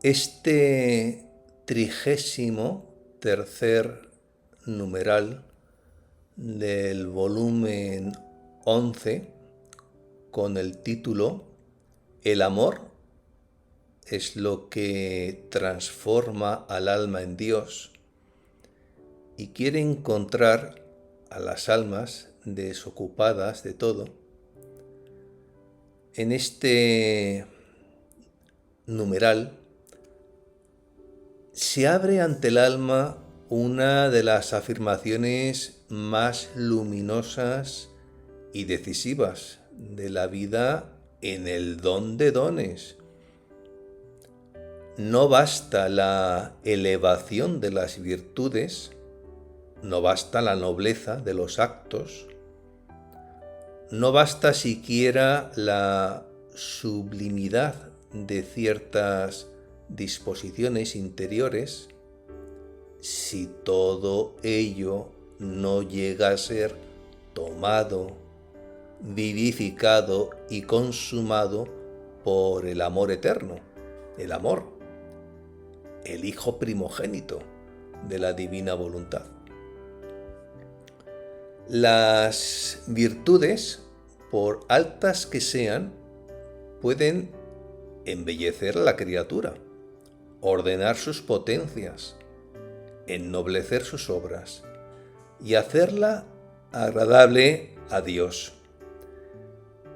Este 33.er numeral del volumen 11, con el título El amor es lo que transforma al alma en Dios, y quiere encontrar a las almas desocupadas de todo. En este numeral se abre ante el alma una de las afirmaciones más luminosas y decisivas de la vida en el don de dones. No basta la elevación de las virtudes, no basta la nobleza de los actos, no basta siquiera la sublimidad de ciertas disposiciones interiores si todo ello no llega a ser tomado, vivificado y consumado por el amor eterno, el amor, el Hijo primogénito de la divina voluntad. Las virtudes, por altas que sean, pueden embellecer a la criatura, ordenar sus potencias, ennoblecer sus obras y hacerla agradable a Dios.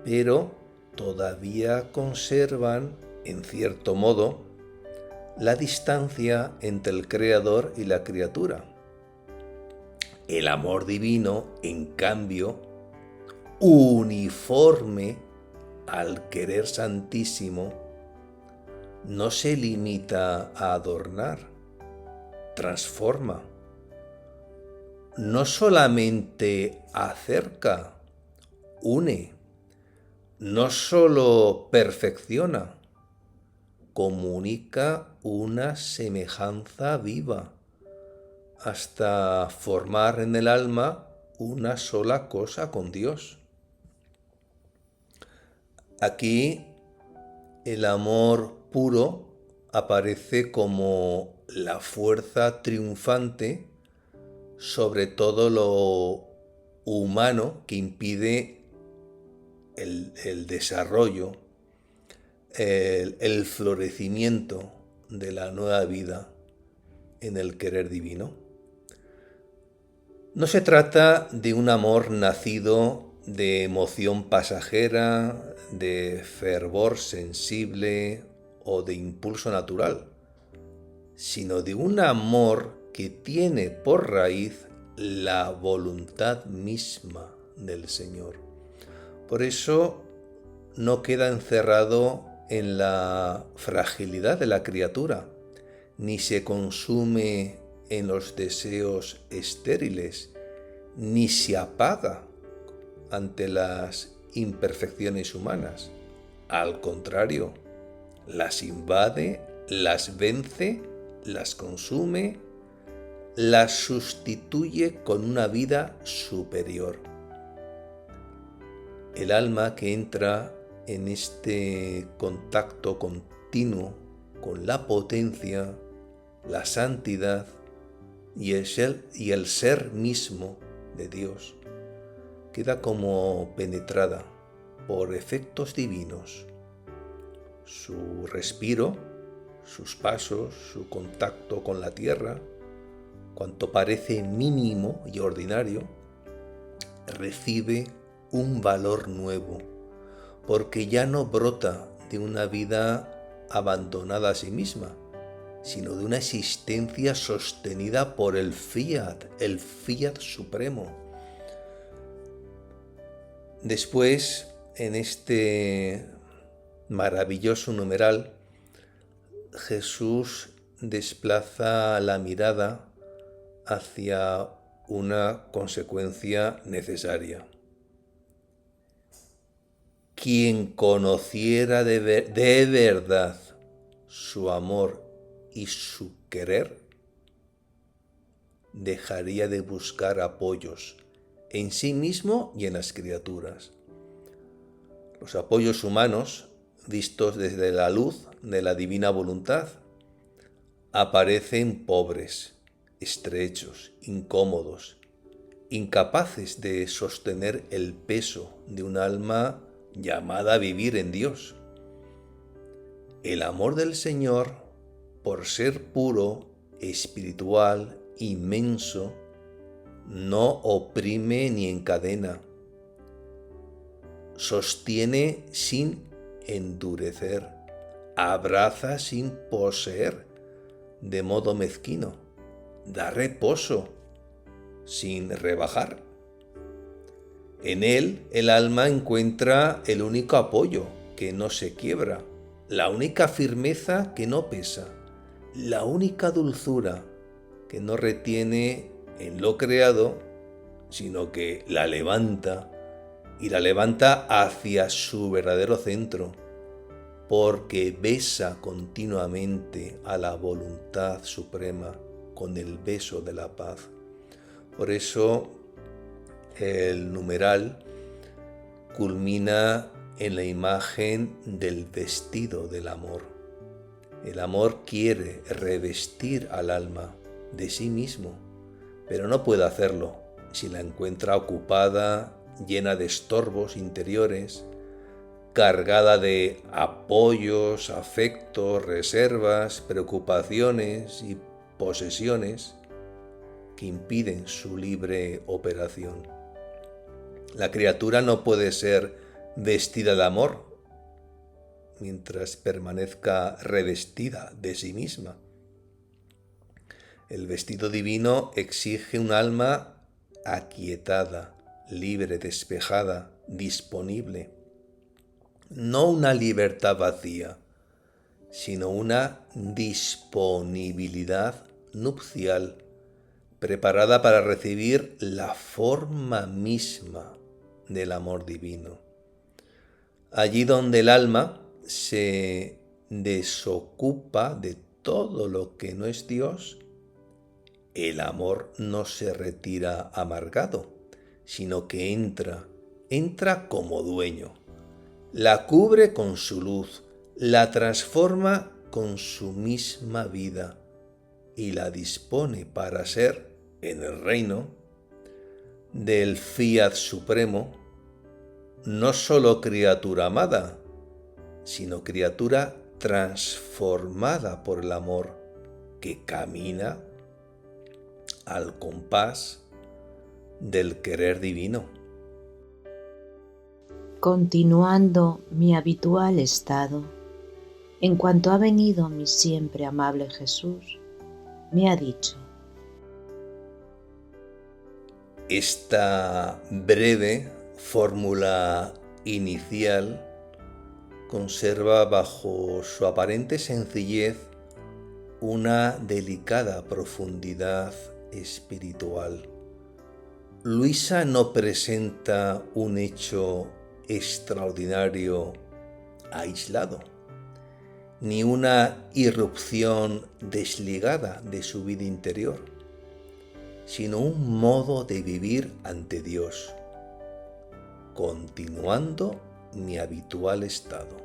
Pero todavía conservan, en cierto modo, la distancia entre el Creador y la criatura. El amor divino, en cambio, uniforme al querer santísimo, no se limita a adornar, transforma. No solamente acerca, une, no solo perfecciona, comunica una semejanza viva, hasta formar en el alma una sola cosa con Dios. Aquí el amor puro aparece como la fuerza triunfante sobre todo lo humano que impide el desarrollo, el florecimiento de la nueva vida en el querer divino. No se trata de un amor nacido de emoción pasajera, de fervor sensible o de impulso natural, sino de un amor que tiene por raíz la voluntad misma del Señor. Por eso no queda encerrado en la fragilidad de la criatura, ni se consume en los deseos estériles, ni se apaga ante las imperfecciones humanas. Al contrario, las invade, las vence, las consume, las sustituye con una vida superior. El alma que entra en este contacto continuo con la potencia, la santidad y el ser mismo de Dios, queda como penetrada por efectos divinos. Su respiro, sus pasos, su contacto con la tierra, cuanto parece mínimo y ordinario, recibe un valor nuevo, porque ya no brota de una vida abandonada a sí misma, sino de una existencia sostenida por el fiat supremo. Después, en este maravilloso numeral, Jesús desplaza la mirada hacia una consecuencia necesaria. Quien conociera de verdad su amor y su querer, dejaría de buscar apoyos en sí mismo y en las criaturas. Los apoyos humanos, vistos desde la luz de la divina voluntad, aparecen pobres, estrechos, incómodos, incapaces de sostener el peso de un alma llamada a vivir en Dios. El amor del Señor, por ser puro, espiritual, inmenso, no oprime ni encadena, sostiene sin endurecer, abraza sin poseer de modo mezquino, da reposo sin rebajar. En él el alma encuentra el único apoyo que no se quiebra, la única firmeza que no pesa, la única dulzura que no retiene en lo creado, sino que la levanta y la levanta hacia su verdadero centro, porque besa continuamente a la voluntad suprema con el beso de la paz. Por eso el numeral culmina en la imagen del vestido del amor. El amor quiere revestir al alma de sí mismo, pero no puede hacerlo si la encuentra ocupada, llena de estorbos interiores, cargada de apoyos, afectos, reservas, preocupaciones y posesiones que impiden su libre operación. La criatura no puede ser vestida de amor mientras permanezca revestida de sí misma. El vestido divino exige un alma aquietada, libre, despejada, disponible. No una libertad vacía, sino una disponibilidad nupcial, preparada para recibir la forma misma del amor divino. Allí donde el alma se desocupa de todo lo que no es Dios, el amor no se retira amargado, sino que entra como dueño. La cubre con su luz, la transforma con su misma vida y la dispone para ser, en el reino del Fiat Supremo, no solo criatura amada, sino criatura transformada por el amor que camina al compás del querer divino. Continuando mi habitual estado, en cuanto ha venido mi siempre amable Jesús, me ha dicho: esta breve fórmula inicial conserva bajo su aparente sencillez una delicada profundidad espiritual. Luisa no presenta un hecho extraordinario aislado, ni una irrupción desligada de su vida interior, sino un modo de vivir ante Dios, continuando mi habitual estado.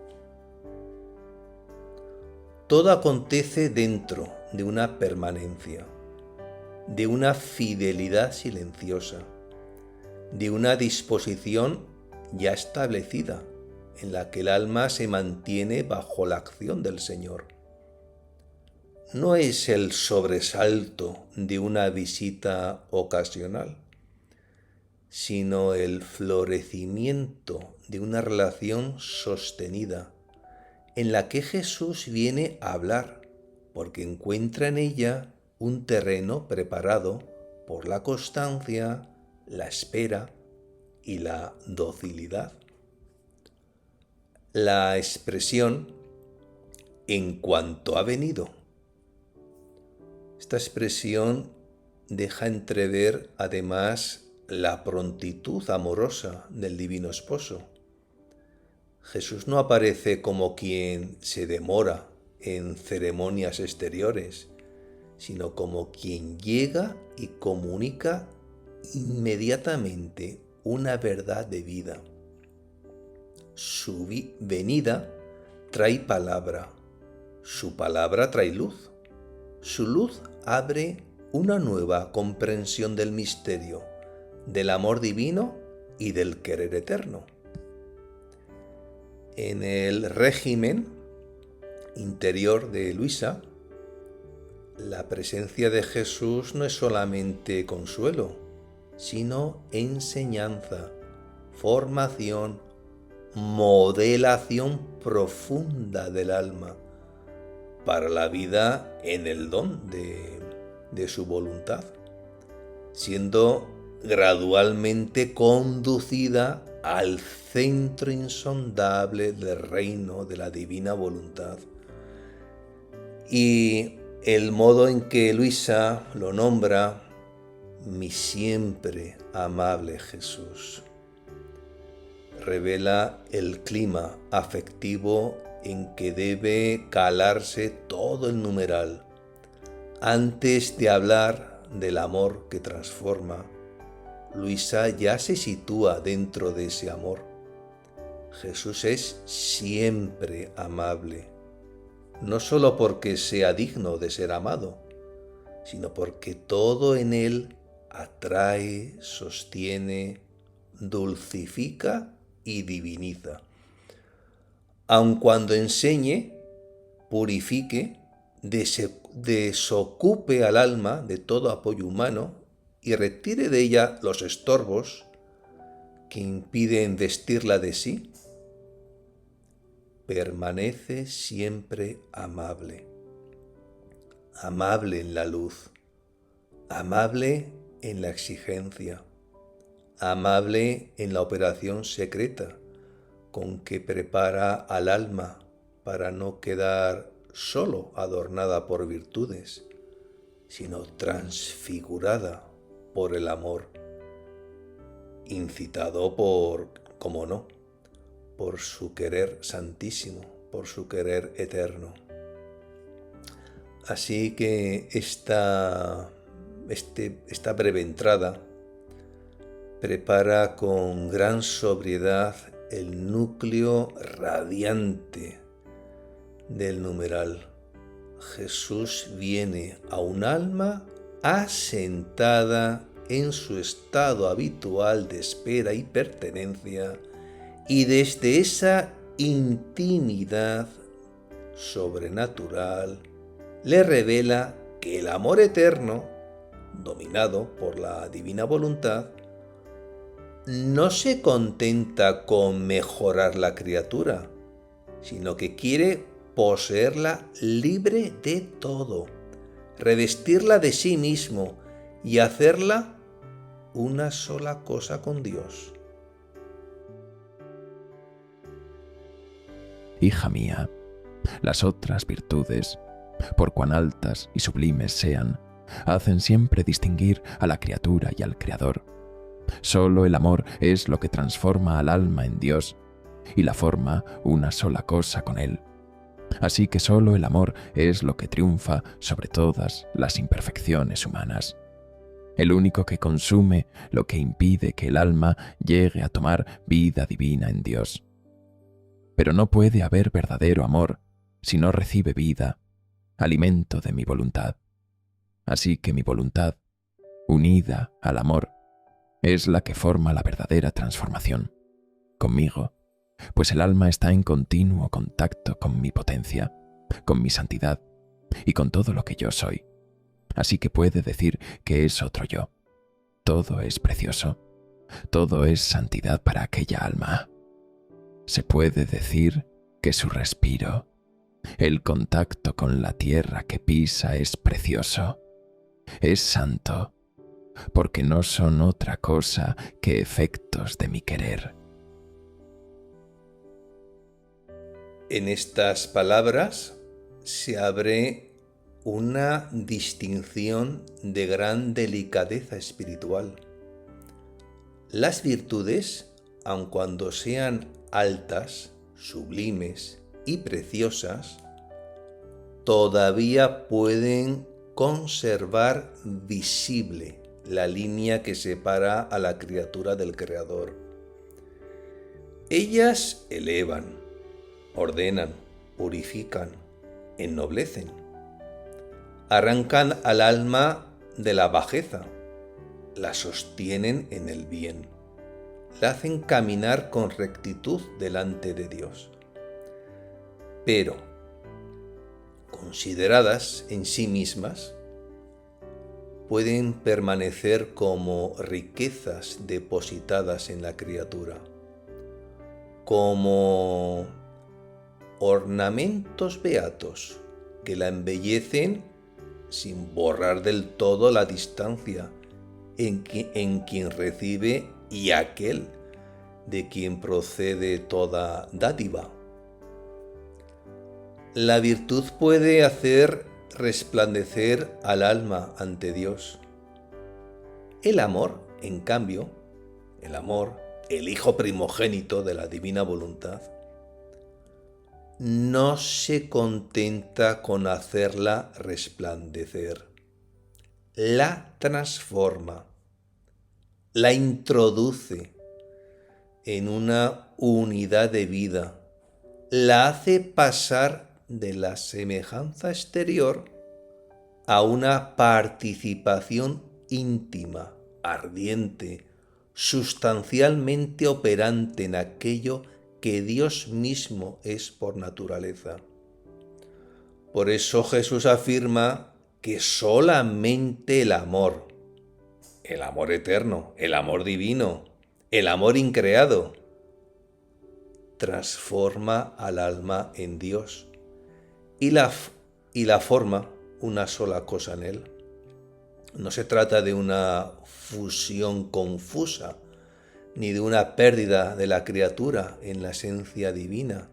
Todo acontece dentro de una permanencia, de una fidelidad silenciosa, de una disposición ya establecida en la que el alma se mantiene bajo la acción del Señor. No es el sobresalto de una visita ocasional, sino el florecimiento de una relación sostenida en la que Jesús viene a hablar, porque encuentra en ella un terreno preparado por la constancia, la espera y la docilidad. La expresión "en cuanto ha venido". Esta expresión deja entrever además la prontitud amorosa del Divino Esposo. Jesús no aparece como quien se demora en ceremonias exteriores, sino como quien llega y comunica inmediatamente una verdad de vida. Su venida trae palabra, su palabra trae luz. Su luz abre una nueva comprensión del misterio, del amor divino y del querer eterno. En el régimen interior de Luisa, la presencia de Jesús no es solamente consuelo, sino enseñanza, formación, modelación profunda del alma para la vida en el don de su voluntad, siendo gradualmente conducida al centro insondable del reino de la divina voluntad. Y el modo en que Luisa lo nombra, mi siempre amable Jesús, revela el clima afectivo en que debe calarse todo el numeral. Antes de hablar del amor que transforma, Luisa ya se sitúa dentro de ese amor. Jesús es siempre amable, no solo porque sea digno de ser amado, sino porque todo en él atrae, sostiene, dulcifica y diviniza. Aun cuando enseñe, purifique, desocupe al alma de todo apoyo humano y retire de ella los estorbos que impiden vestirla de sí, permanece siempre amable. Amable en la luz, amable en la exigencia, amable en la operación secreta con que prepara al alma para no quedar solo adornada por virtudes, sino transfigurada por el amor, incitado como no, por su querer santísimo, por su querer eterno. Así que esta breve entrada prepara con gran sobriedad el núcleo radiante del numeral. Jesús viene a un alma asentada en su estado habitual de espera y pertenencia, y desde esa intimidad sobrenatural le revela que el amor eterno, dominado por la divina voluntad, no se contenta con mejorar la criatura, sino que quiere poseerla libre de todo, revestirla de sí mismo y hacerla una sola cosa con Dios. Hija mía, las otras virtudes, por cuán altas y sublimes sean, hacen siempre distinguir a la criatura y al Creador. Solo el amor es lo que transforma al alma en Dios y la forma una sola cosa con Él. Así que solo el amor es lo que triunfa sobre todas las imperfecciones humanas. El único que consume lo que impide que el alma llegue a tomar vida divina en Dios. Pero no puede haber verdadero amor si no recibe vida, alimento de mi voluntad. Así que mi voluntad, unida al amor, es la que forma la verdadera transformación, conmigo, pues el alma está en continuo contacto con mi potencia, con mi santidad y con todo lo que yo soy. Así que puede decir que es otro yo. Todo es precioso, todo es santidad para aquella alma. Se puede decir que su respiro, el contacto con la tierra que pisa es precioso, es santo, porque no son otra cosa que efectos de mi querer. En estas palabras se abre una distinción de gran delicadeza espiritual. Las virtudes, aun cuando sean altas, sublimes y preciosas, todavía pueden conservar visible la línea que separa a la criatura del Creador. Ellas elevan, ordenan, purifican, ennoblecen. arrancan al alma de la bajeza, la sostienen en el bien, la hacen caminar con rectitud delante de Dios. Pero, consideradas en sí mismas, pueden permanecer como riquezas depositadas en la criatura, como ornamentos beatos que la embellecen sin borrar del todo la distancia en quien recibe y aquel de quien procede toda dádiva. La virtud puede hacer resplandecer al alma ante Dios. El amor, en cambio, el Hijo primogénito de la divina voluntad, no se contenta con hacerla resplandecer. La transforma, la introduce en una unidad de vida, la hace pasar de la semejanza exterior a una participación íntima, ardiente, sustancialmente operante en aquello que Dios mismo es por naturaleza. Por eso Jesús afirma que solamente el amor eterno, el amor divino, el amor increado, transforma al alma en Dios y la forma una sola cosa en él. No se trata de una fusión confusa, ni de una pérdida de la criatura en la esencia divina,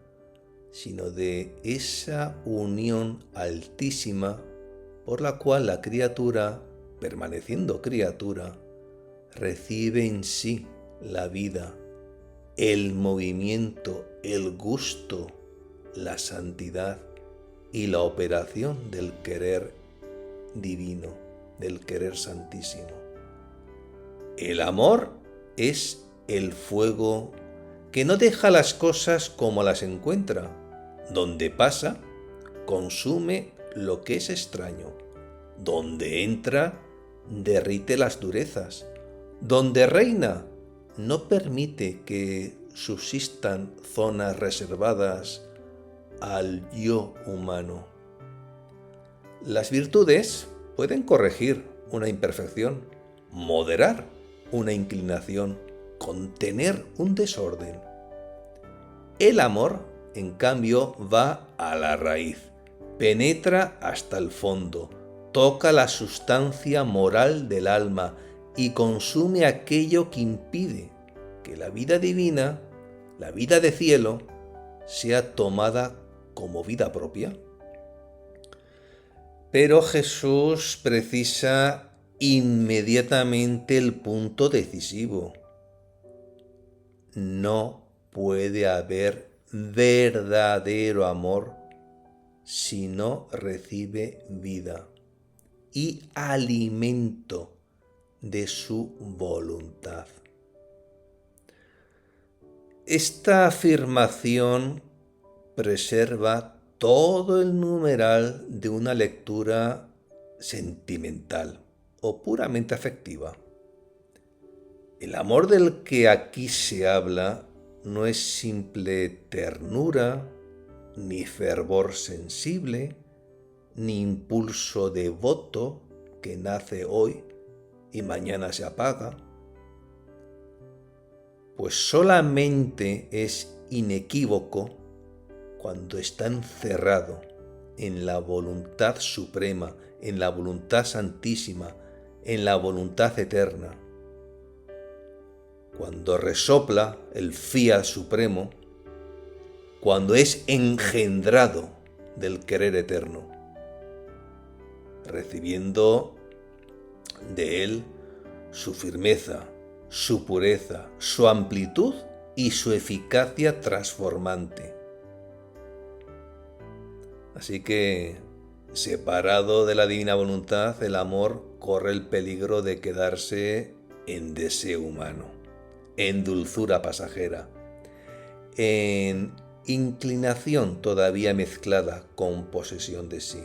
sino de esa unión altísima por la cual la criatura, permaneciendo criatura, recibe en sí la vida, el movimiento, el gusto, la santidad y la operación del querer divino, del querer santísimo. El amor es el fuego que no deja las cosas como las encuentra. Donde pasa, consume lo que es extraño. Donde entra, derrite las durezas. Donde reina, no permite que subsistan zonas reservadas al yo humano. Las virtudes pueden corregir una imperfección, moderar una inclinación, contener un desorden. El amor, en cambio, va a la raíz, penetra hasta el fondo, toca la sustancia moral del alma y consume aquello que impide que la vida divina, la vida de cielo, sea tomada como vida propia. Pero Jesús precisa inmediatamente el punto decisivo. No puede haber verdadero amor si no recibe vida y alimento de su voluntad. Esta afirmación preserva todo el numeral de una lectura sentimental o puramente afectiva. El amor del que aquí se habla no es simple ternura, ni fervor sensible, ni impulso devoto que nace hoy y mañana se apaga, pues solamente es inequívoco cuando está encerrado en la voluntad suprema, en la voluntad santísima, en la voluntad eterna. Cuando resopla el fiat supremo, cuando es engendrado del querer eterno, recibiendo de él su firmeza, su pureza, su amplitud y su eficacia transformante. Así que, separado de la divina voluntad, el amor corre el peligro de quedarse en deseo humano, en dulzura pasajera, en inclinación todavía mezclada con posesión de sí.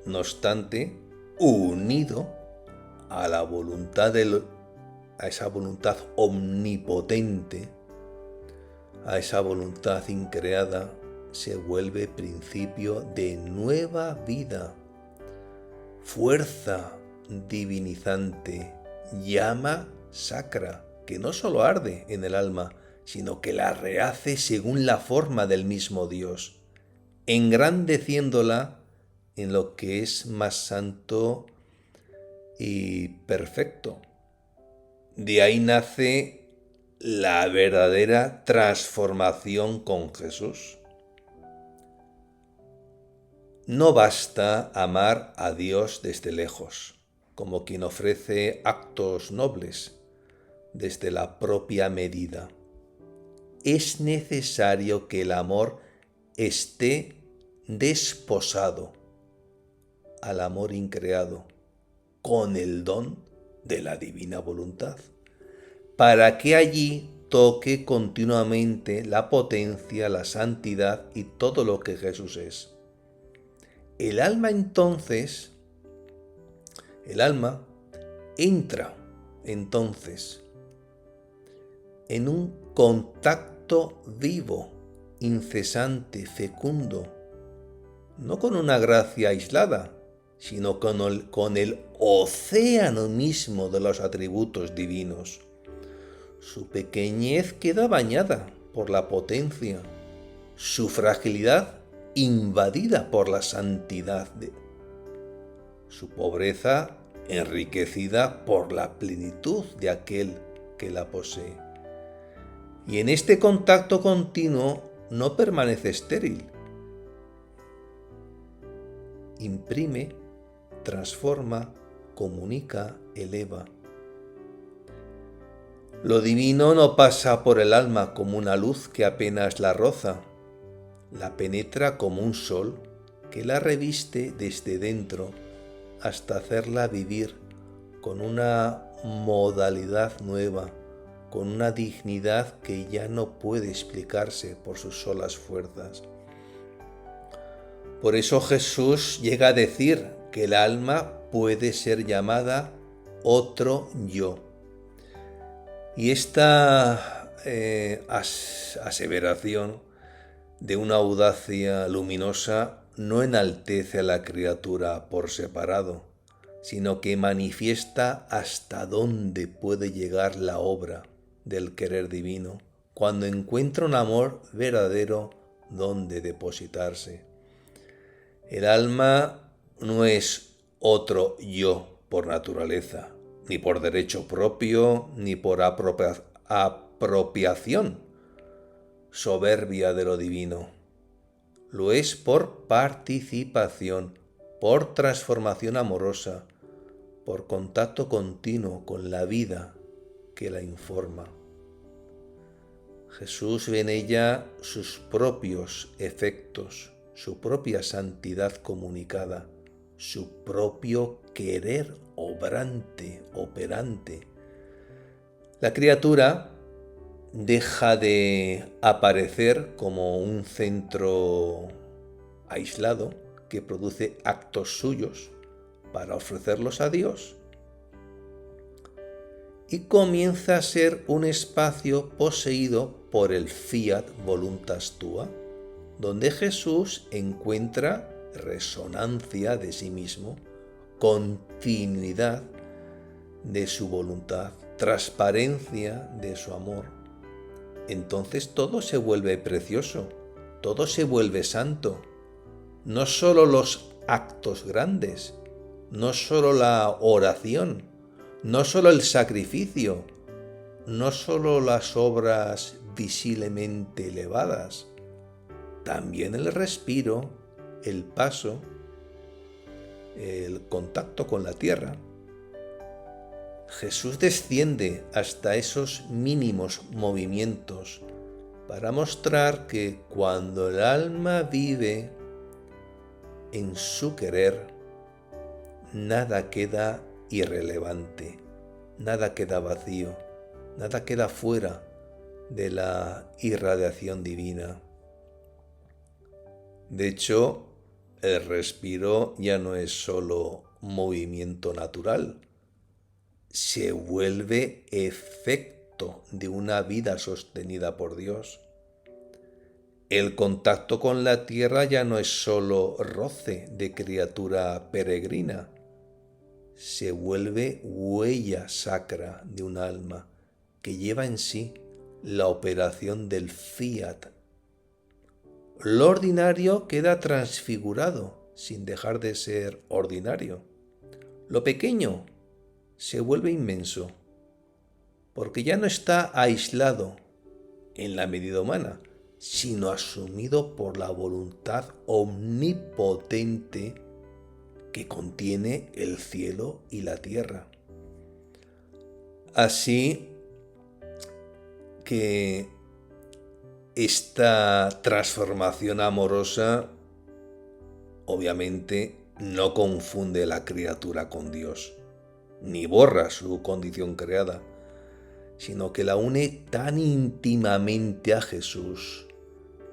no obstante, unido a la voluntad a esa voluntad omnipotente, a esa voluntad increada, se vuelve principio de nueva vida, fuerza divinizante, llama sacra, que no solo arde en el alma, sino que la rehace según la forma del mismo Dios, engrandeciéndola en lo que es más santo y perfecto. De ahí nace la verdadera transformación con Jesús. No basta amar a Dios desde lejos, como quien ofrece actos nobles desde la propia medida. Es necesario que el amor esté desposado al amor increado con el don de la divina voluntad, para que allí toque continuamente la potencia, la santidad y todo lo que Jesús es. El alma entra entonces en un contacto vivo, incesante, fecundo, no con una gracia aislada, sino con el océano mismo de los atributos divinos. Su pequeñez queda bañada por la potencia, su fragilidad invadida por la santidad, su pobreza enriquecida por la plenitud de aquel que la posee. Y en este contacto continuo no permanece estéril. Imprime, transforma, comunica, eleva. Lo divino no pasa por el alma como una luz que apenas la roza, la penetra como un sol que la reviste desde dentro hasta hacerla vivir con una modalidad nueva, con una dignidad que ya no puede explicarse por sus solas fuerzas. Por eso Jesús llega a decir que el alma puede ser llamada otro yo. Y esta aseveración de una audacia luminosa no enaltece a la criatura por separado, sino que manifiesta hasta dónde puede llegar la obra del querer divino cuando encuentra un amor verdadero donde depositarse. El alma no es otro yo por naturaleza, ni por derecho propio, ni por apropiación soberbia de lo divino. Lo es por participación, por transformación amorosa, por contacto continuo con la vida que la informa. Jesús ve en ella sus propios efectos, su propia santidad comunicada, su propio querer obrante, operante. La criatura deja de aparecer como un centro aislado que produce actos suyos para ofrecerlos a Dios y comienza a ser un espacio poseído por el fiat voluntas tua, donde Jesús encuentra resonancia de sí mismo, continuidad de su voluntad, transparencia de su amor. Entonces todo se vuelve precioso, todo se vuelve santo. No solo los actos grandes, no solo la oración, no solo el sacrificio, no solo las obras visiblemente elevadas, también el respiro, el paso, el contacto con la tierra. Jesús desciende hasta esos mínimos movimientos para mostrar que cuando el alma vive en su querer, nada queda irrelevante, nada queda vacío, nada queda fuera de la irradiación divina. De hecho, el respiro ya no es solo movimiento natural, se vuelve efecto de una vida sostenida por Dios. El contacto con la tierra ya no es solo roce de criatura peregrina, se vuelve huella sacra de un alma que lleva en sí la operación del fiat. Lo ordinario queda transfigurado sin dejar de ser ordinario. Lo pequeño se vuelve inmenso, porque ya no está aislado en la medida humana, sino asumido por la voluntad omnipotente que contiene el cielo y la tierra. Así que esta transformación amorosa obviamente no confunde la criatura con Dios, ni borra su condición creada, sino que la une tan íntimamente a Jesús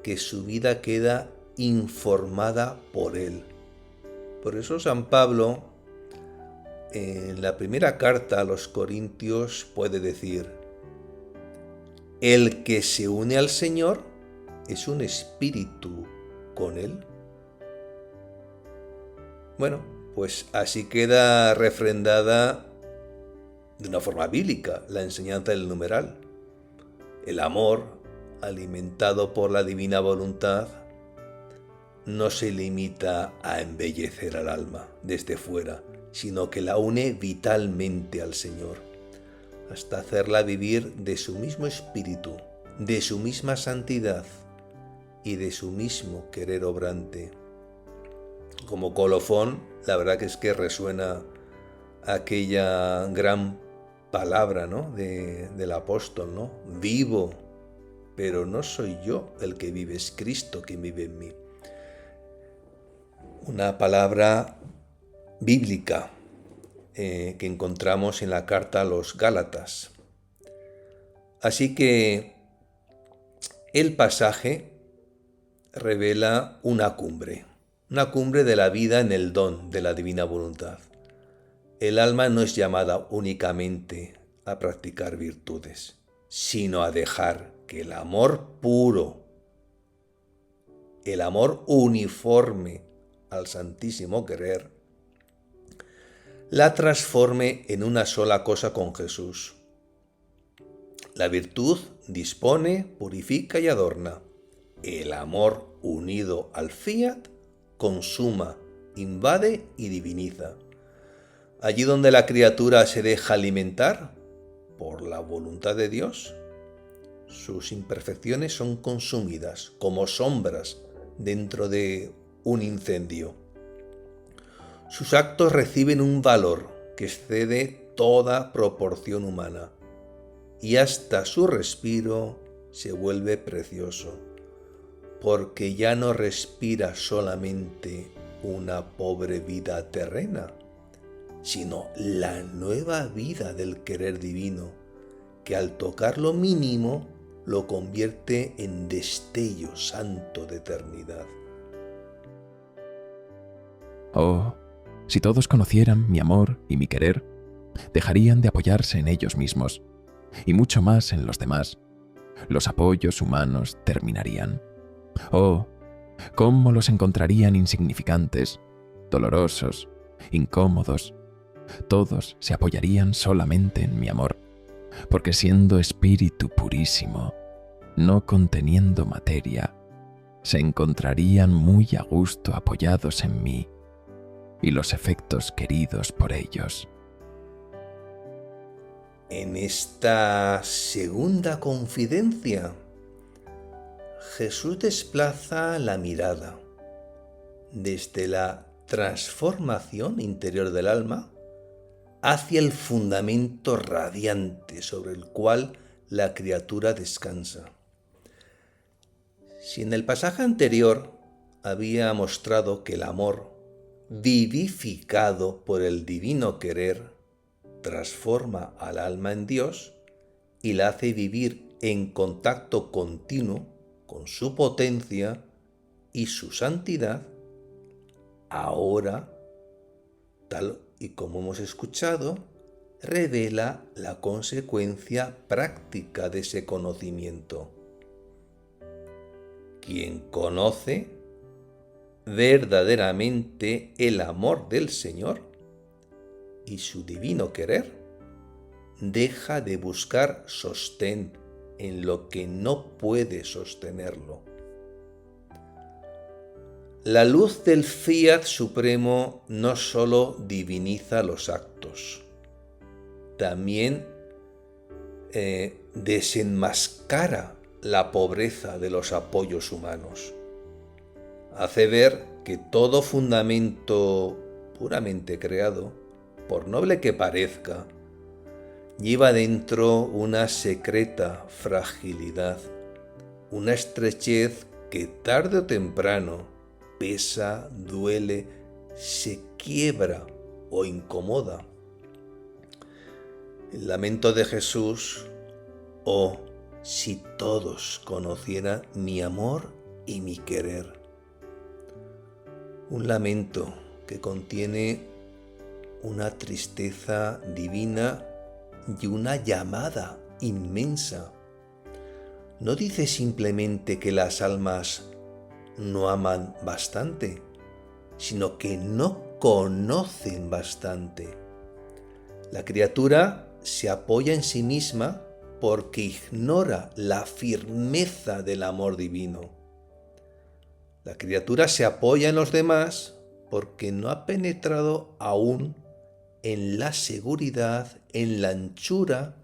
que su vida queda informada por Él. Por eso San Pablo, en la primera carta a los Corintios, puede decir: el que se une al Señor es un espíritu con Él. Bueno, pues así queda refrendada de una forma bíblica la enseñanza del numeral. El amor, alimentado por la divina voluntad, no se limita a embellecer al alma desde fuera, sino que la une vitalmente al Señor, hasta hacerla vivir de su mismo espíritu, de su misma santidad y de su mismo querer obrante. Como colofón, la verdad que es que resuena aquella gran palabra, ¿no?, del apóstol, ¿no? Vivo, pero no soy yo el que vive, es Cristo quien vive en mí. Una palabra bíblica que encontramos en la carta a los Gálatas. Así que el pasaje revela una cumbre de la vida en el don de la divina voluntad. El alma no es llamada únicamente a practicar virtudes, sino a dejar que el amor puro, el amor uniforme al santísimo querer, la transforme en una sola cosa con Jesús. La virtud dispone, purifica y adorna. El amor unido al fiat consuma, invade y diviniza. Allí donde la criatura se deja alimentar por la voluntad de Dios, sus imperfecciones son consumidas como sombras dentro de un incendio. Sus actos reciben un valor que excede toda proporción humana y hasta su respiro se vuelve precioso, porque ya no respira solamente una pobre vida terrena, sino la nueva vida del querer divino, que al tocar lo mínimo lo convierte en destello santo de eternidad. Oh, si todos conocieran mi amor y mi querer, dejarían de apoyarse en ellos mismos, y mucho más en los demás. Los apoyos humanos terminarían. Oh, cómo los encontrarían insignificantes, dolorosos, incómodos. Todos se apoyarían solamente en mi amor, porque siendo espíritu purísimo, no conteniendo materia, se encontrarían muy a gusto apoyados en mí y los efectos queridos por ellos. En esta segunda confidencia, Jesús desplaza la mirada desde la transformación interior del alma hacia el fundamento radiante sobre el cual la criatura descansa. Si en el pasaje anterior había mostrado que el amor, vivificado por el divino querer, transforma al alma en Dios y la hace vivir en contacto continuo con su potencia y su santidad, ahora, tal y como hemos escuchado, revela la consecuencia práctica de ese conocimiento. Quien conoce verdaderamente el amor del Señor y su divino querer, deja de buscar sostén en lo que no puede sostenerlo. La luz del fiat supremo no solo diviniza los actos, también desenmascara la pobreza de los apoyos humanos. Hace ver que todo fundamento puramente creado, por noble que parezca, lleva dentro una secreta fragilidad, una estrechez que tarde o temprano pesa, duele, se quiebra o incomoda. El lamento de Jesús: oh, si todos conocieran mi amor y mi querer. Un lamento que contiene una tristeza divina y una llamada inmensa. No dice simplemente que las almas no aman bastante, sino que no conocen bastante. La criatura se apoya en sí misma porque ignora la firmeza del amor divino. La criatura se apoya en los demás porque no ha penetrado aún en la seguridad, en la anchura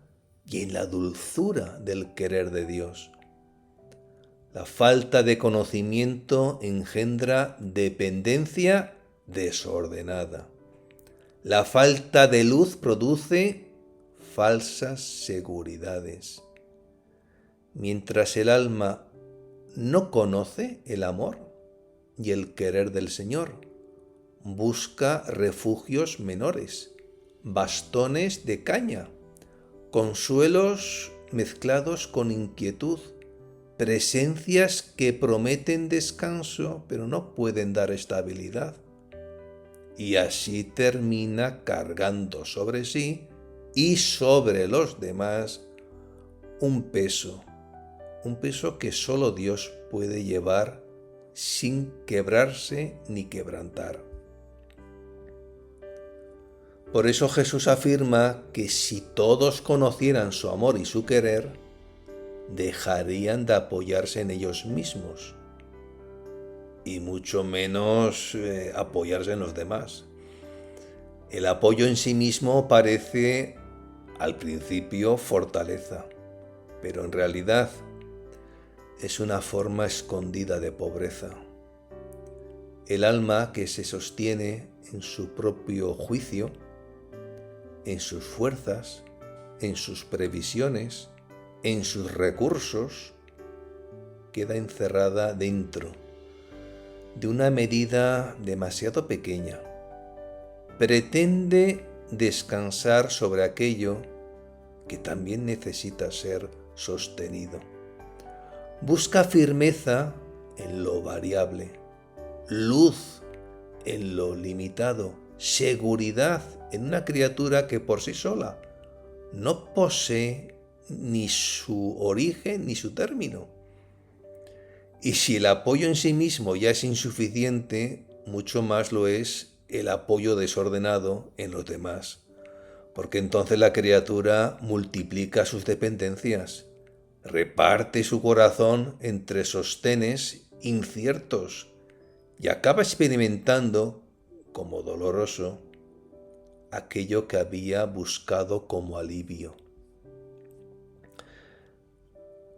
y en la dulzura del querer de Dios. La falta de conocimiento engendra dependencia desordenada. La falta de luz produce falsas seguridades. Mientras el alma no conoce el amor y el querer del Señor, busca refugios menores, bastones de caña, consuelos mezclados con inquietud, presencias que prometen descanso pero no pueden dar estabilidad. Y así termina cargando sobre sí y sobre los demás un peso que solo Dios puede llevar sin quebrarse ni quebrantar. Por eso Jesús afirma que si todos conocieran su amor y su querer, dejarían de apoyarse en ellos mismos y mucho menos apoyarse en los demás. El apoyo en sí mismo parece al principio fortaleza, pero en realidad es una forma escondida de pobreza. El alma que se sostiene en su propio juicio, en sus fuerzas, en sus previsiones, en sus recursos, queda encerrada dentro de una medida demasiado pequeña. Pretende descansar sobre aquello que también necesita ser sostenido. Busca firmeza en lo variable, luz en lo limitado, seguridad en una criatura que por sí sola no posee ni su origen ni su término. Y si el apoyo en sí mismo ya es insuficiente, mucho más lo es el apoyo desordenado en los demás, porque entonces la criatura multiplica sus dependencias, reparte su corazón entre sostenes inciertos y acaba experimentando, como doloroso, aquello que había buscado como alivio.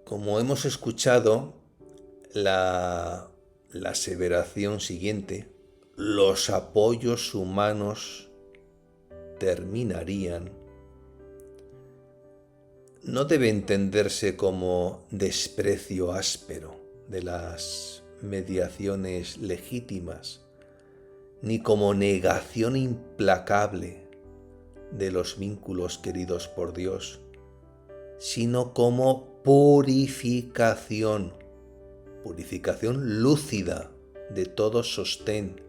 Como hemos escuchado, la aseveración siguiente, los apoyos humanos terminarían, no debe entenderse como desprecio áspero de las mediaciones legítimas, ni como negación implacable de los vínculos queridos por Dios, sino como purificación lúcida de todo sostén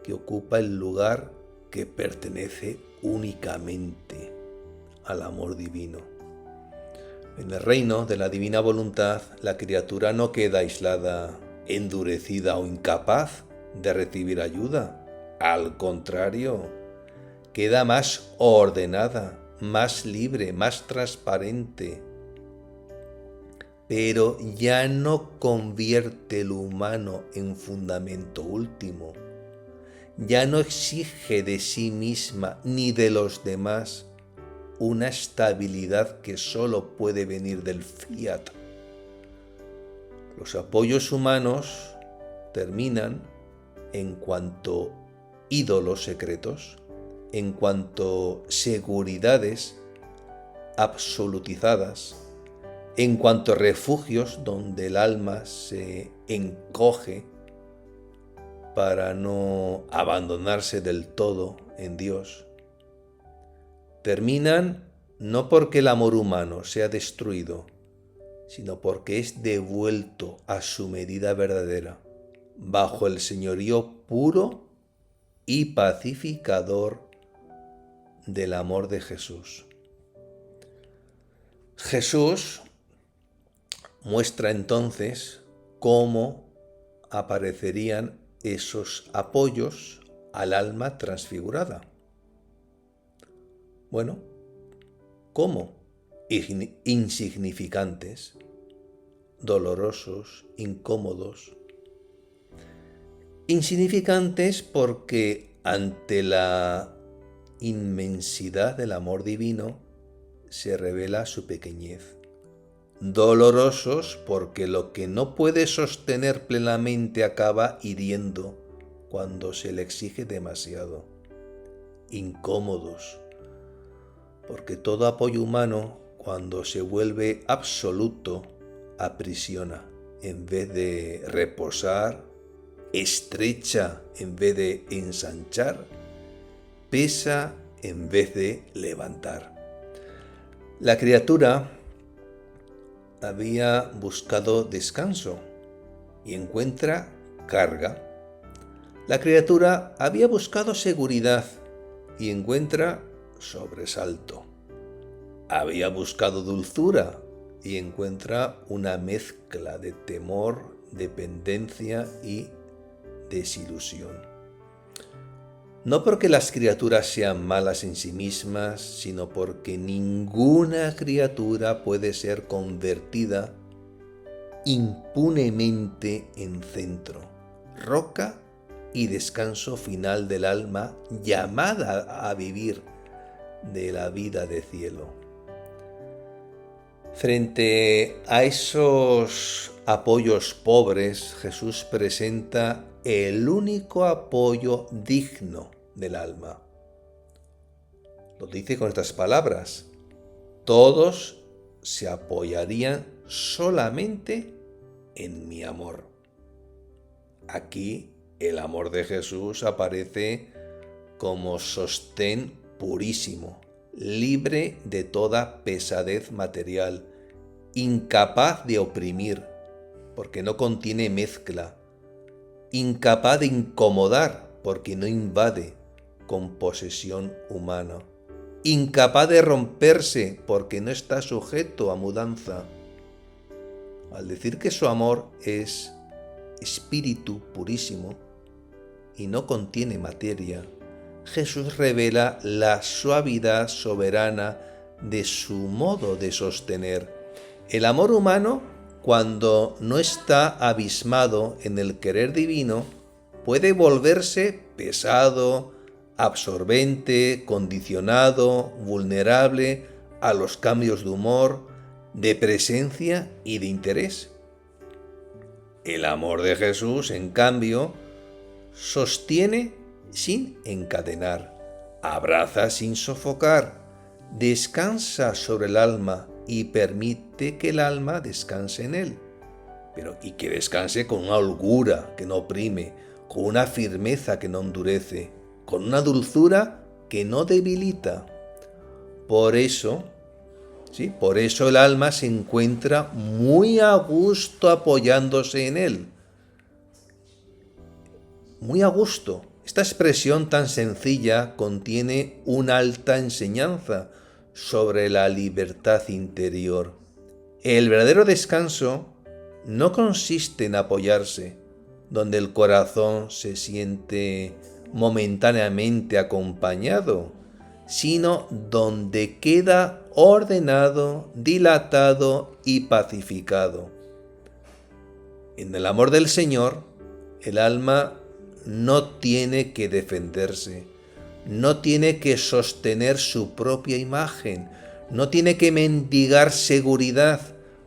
que ocupa el lugar que pertenece únicamente al amor divino. En el reino de la divina voluntad, la criatura no queda aislada, endurecida o incapaz de recibir ayuda. Al contrario, queda más ordenada, más libre, más transparente. Pero ya no convierte lo humano en fundamento último. Ya no exige de sí misma ni de los demás una estabilidad que solo puede venir del fiat. Los apoyos humanos terminan en cuanto ídolos secretos, en cuanto seguridades absolutizadas, en cuanto refugios donde el alma se encoge para no abandonarse del todo en Dios. Terminan no porque el amor humano sea destruido, sino porque es devuelto a su medida verdadera, bajo el señorío puro y pacificador del amor de Jesús. Jesús muestra entonces cómo aparecerían esos apoyos al alma transfigurada. Bueno, ¿cómo? Insignificantes, dolorosos, incómodos. Insignificantes porque ante la inmensidad del amor divino se revela su pequeñez. Dolorosos porque lo que no puede sostener plenamente acaba hiriendo cuando se le exige demasiado. Incómodos porque todo apoyo humano, cuando se vuelve absoluto, aprisiona en vez de reposar, estrecha en vez de ensanchar, pesa en vez de levantar. La criatura había buscado descanso y encuentra carga. La criatura había buscado seguridad y encuentra sobresalto. Había buscado dulzura y encuentra una mezcla de temor, dependencia y desilusión. No porque las criaturas sean malas en sí mismas, sino porque ninguna criatura puede ser convertida impunemente en centro, roca y descanso final del alma llamada a vivir de la vida de cielo. Frente a esos apoyos pobres, Jesús presenta el único apoyo digno del alma. Lo dice con estas palabras: todos se apoyarían solamente en mi amor. Aquí el amor de Jesús aparece como sostén purísimo, libre de toda pesadez material, incapaz de oprimir, porque no contiene mezcla, incapaz de incomodar, porque no invade con posesión humana, incapaz de romperse, porque no está sujeto a mudanza. Al decir que su amor es espíritu purísimo y no contiene materia, Jesús revela la suavidad soberana de su modo de sostener. El amor humano, cuando no está abismado en el querer divino, puede volverse pesado, absorbente, condicionado, vulnerable a los cambios de humor, de presencia y de interés. El amor de Jesús, en cambio, sostiene sin encadenar, abraza sin sofocar, descansa sobre el alma y permite que el alma descanse en él, y que descanse con una holgura que no oprime, con una firmeza que no endurece, con una dulzura que no debilita. Por eso el alma se encuentra muy a gusto apoyándose en él. Muy a gusto, Esta expresión tan sencilla contiene una alta enseñanza sobre la libertad interior. El verdadero descanso no consiste en apoyarse donde el corazón se siente momentáneamente acompañado, sino donde queda ordenado, dilatado y pacificado. En el amor del Señor, el alma no tiene que defenderse, no tiene que sostener su propia imagen, no tiene que mendigar seguridad,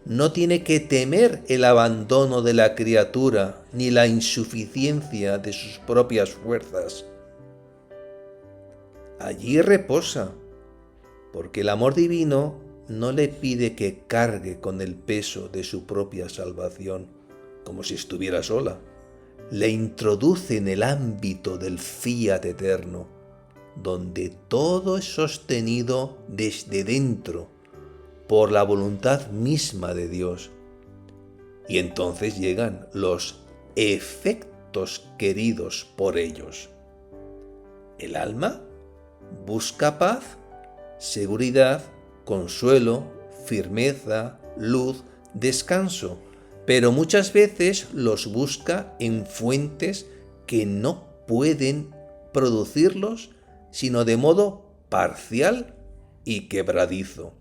no tiene que temer el abandono de la criatura ni la insuficiencia de sus propias fuerzas. Allí reposa, porque el amor divino no le pide que cargue con el peso de su propia salvación, como si estuviera sola. Le introduce en el ámbito del fiat eterno, donde todo es sostenido desde dentro, por la voluntad misma de Dios. Y entonces llegan los efectos queridos por ellos. El alma busca paz, seguridad, consuelo, firmeza, luz, descanso, pero muchas veces los busca en fuentes que no pueden producirlos sino de modo parcial y quebradizo.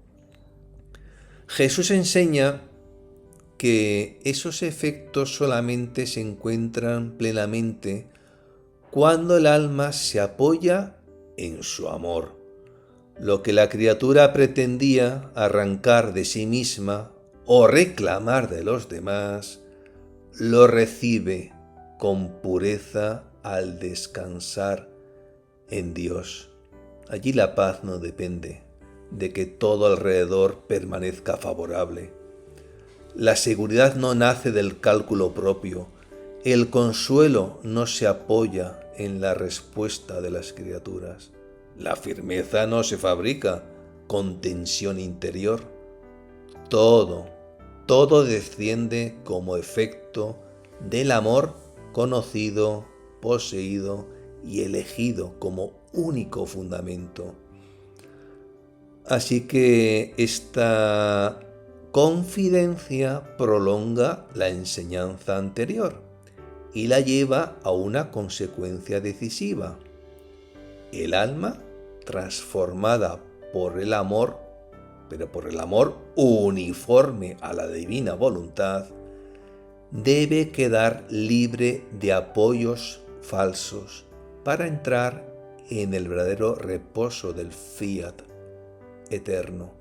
Jesús enseña que esos efectos solamente se encuentran plenamente cuando el alma se apoya en su amor. Lo que la criatura pretendía arrancar de sí misma o reclamar de los demás, lo recibe con pureza al descansar en Dios. Allí la paz no depende de que todo alrededor permanezca favorable. La seguridad no nace del cálculo propio. El consuelo no se apoya en la respuesta de las criaturas. La firmeza no se fabrica con tensión interior. Todo desciende como efecto del amor conocido, poseído y elegido como único fundamento. Así que esta confidencia prolonga la enseñanza anterior y la lleva a una consecuencia decisiva. El alma, transformada por el amor, pero por el amor uniforme a la divina voluntad, debe quedar libre de apoyos falsos para entrar en el verdadero reposo del fiat eterno.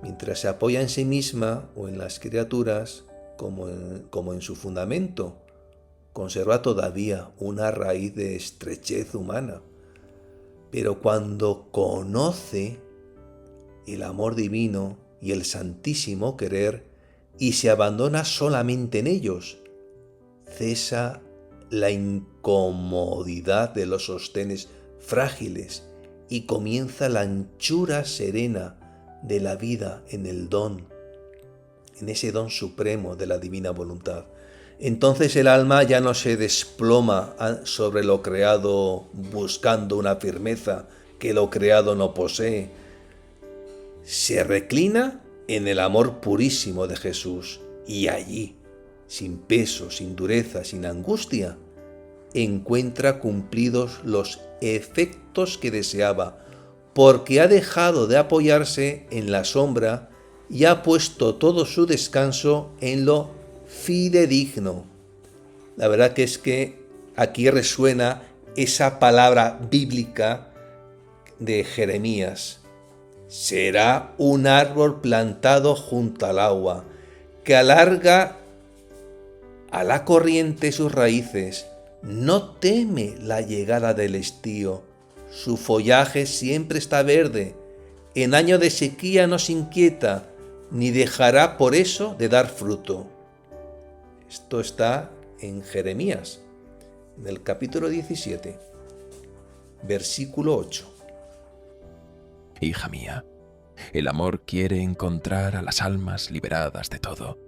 Mientras se apoya en sí misma o en las criaturas como en su fundamento, conserva todavía una raíz de estrechez humana. Pero cuando conoce el amor divino y el santísimo querer y se abandona solamente en ellos, cesa la incomodidad de los sostenes frágiles y comienza la anchura serena de la vida en el don, en ese don supremo de la divina voluntad. Entonces el alma ya no se desploma sobre lo creado buscando una firmeza que lo creado no posee. Se reclina en el amor purísimo de Jesús y allí, sin peso, sin dureza, sin angustia, encuentra cumplidos los efectos que deseaba, porque ha dejado de apoyarse en la sombra y ha puesto todo su descanso en lo fidedigno. La verdad que es que aquí resuena esa palabra bíblica de Jeremías. Será un árbol plantado junto al agua, que alarga a la corriente sus raíces. No teme la llegada del estío. Su follaje siempre está verde. En año de sequía no se inquieta, ni dejará por eso de dar fruto. Esto está en Jeremías, en el capítulo 17, versículo 8. Hija mía, el amor quiere encontrar a las almas liberadas de todo.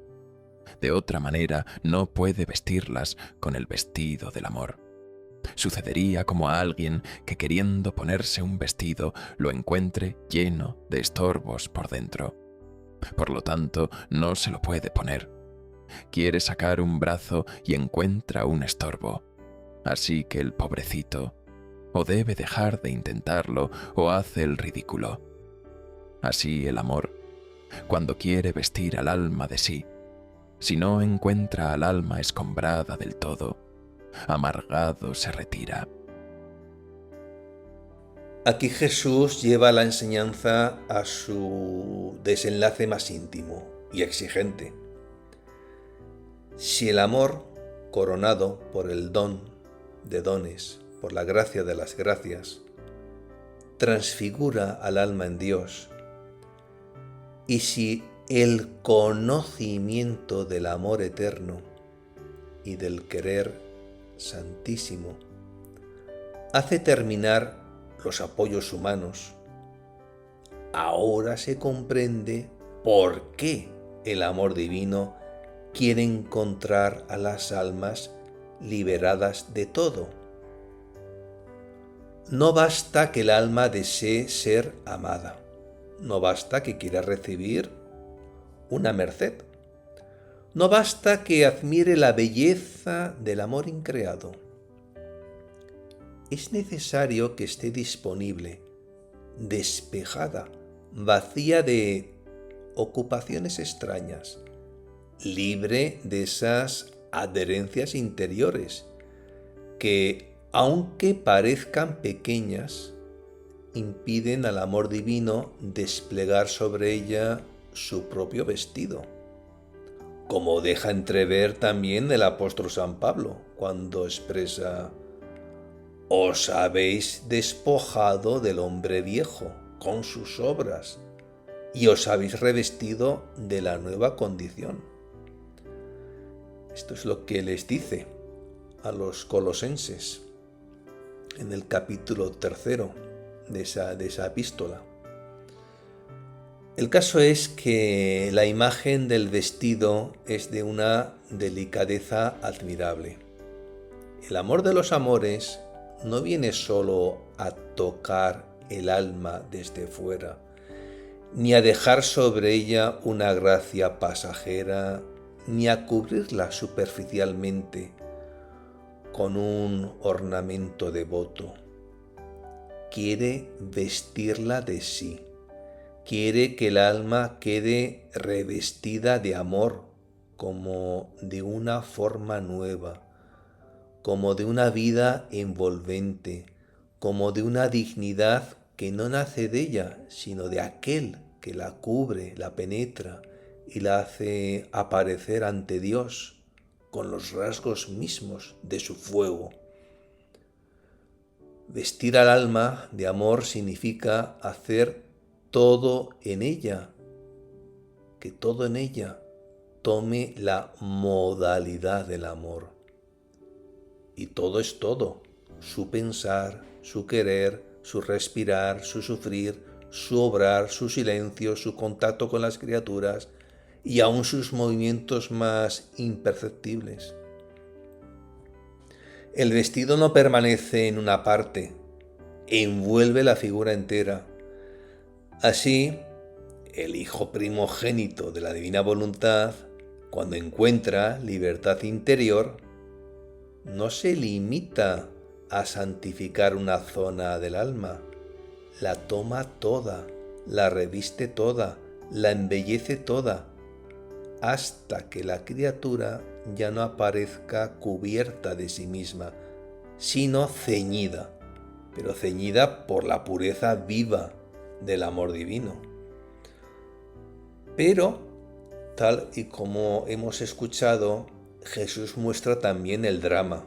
De otra manera no puede vestirlas con el vestido del amor. Sucedería como a alguien que, queriendo ponerse un vestido, lo encuentre lleno de estorbos por dentro. Por lo tanto, no se lo puede poner. Quiere sacar un brazo y encuentra un estorbo. Así que el pobrecito o debe dejar de intentarlo o hace el ridículo. Así el amor, cuando quiere vestir al alma de sí, si no encuentra al alma escombrada del todo, amargado se retira. Aquí Jesús lleva la enseñanza a su desenlace más íntimo y exigente. Si el amor, coronado por el don de dones, por la gracia de las gracias, transfigura al alma en Dios, y si el conocimiento del amor eterno y del querer santísimo hace terminar los apoyos humanos, ahora se comprende por qué el amor divino quiere encontrar a las almas liberadas de todo. No basta que el alma desee ser amada, no basta que quiera recibir una merced, no basta que admire la belleza del amor increado. Es necesario que esté disponible, despejada, vacía de ocupaciones extrañas, libre de esas adherencias interiores que, aunque parezcan pequeñas, impiden al amor divino desplegar sobre ella su propio vestido, como deja entrever también el apóstol San Pablo cuando expresa: os habéis despojado del hombre viejo con sus obras y os habéis revestido de la nueva condición. Esto es lo que les dice a los colosenses en el capítulo 3 de esa epístola. El caso es que la imagen del vestido es de una delicadeza admirable. El amor de los amores no viene solo a tocar el alma desde fuera, ni a dejar sobre ella una gracia pasajera, ni a cubrirla superficialmente con un ornamento devoto. Quiere vestirla de sí. Quiere que el alma quede revestida de amor, como de una forma nueva, como de una vida envolvente, como de una dignidad que no nace de ella, sino de aquel que la cubre, la penetra y la hace aparecer ante Dios con los rasgos mismos de su fuego. Vestir al alma de amor significa hacer todo en ella, que todo en ella tome la modalidad del amor. Y todo es todo: su pensar, su querer, su respirar, su sufrir, su obrar, su silencio, su contacto con las criaturas y aún sus movimientos más imperceptibles. El vestido no permanece en una parte, envuelve la figura entera. Así, el Hijo primogénito de la Divina Voluntad, cuando encuentra libertad interior, no se limita a santificar una zona del alma, la toma toda, la reviste toda, la embellece toda, hasta que la criatura ya no aparezca cubierta de sí misma, sino ceñida, pero ceñida por la pureza viva del amor divino. Pero, tal y como hemos escuchado, Jesús muestra también el drama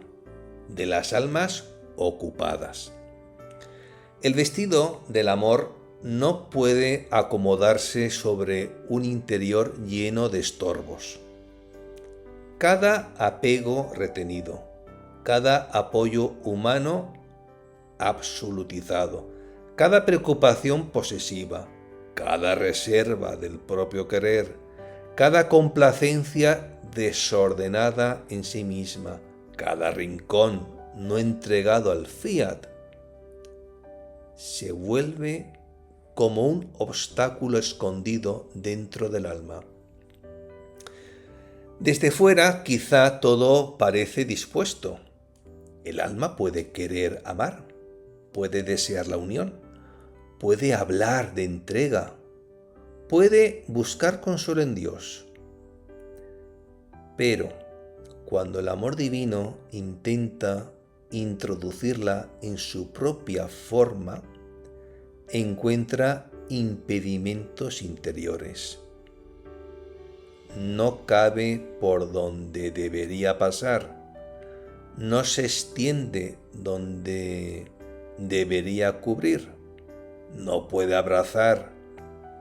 de las almas ocupadas. El vestido del amor no puede acomodarse sobre un interior lleno de estorbos. Cada apego retenido, cada apoyo humano absolutizado, cada preocupación posesiva, cada reserva del propio querer, cada complacencia desordenada en sí misma, cada rincón no entregado al fiat, se vuelve como un obstáculo escondido dentro del alma. Desde fuera quizá todo parece dispuesto. El alma puede querer amar, puede desear la unión, puede hablar de entrega, puede buscar consuelo en Dios. Pero cuando el amor divino intenta introducirla en su propia forma, encuentra impedimentos interiores. No cabe por donde debería pasar, no se extiende donde debería cubrir, no puede abrazar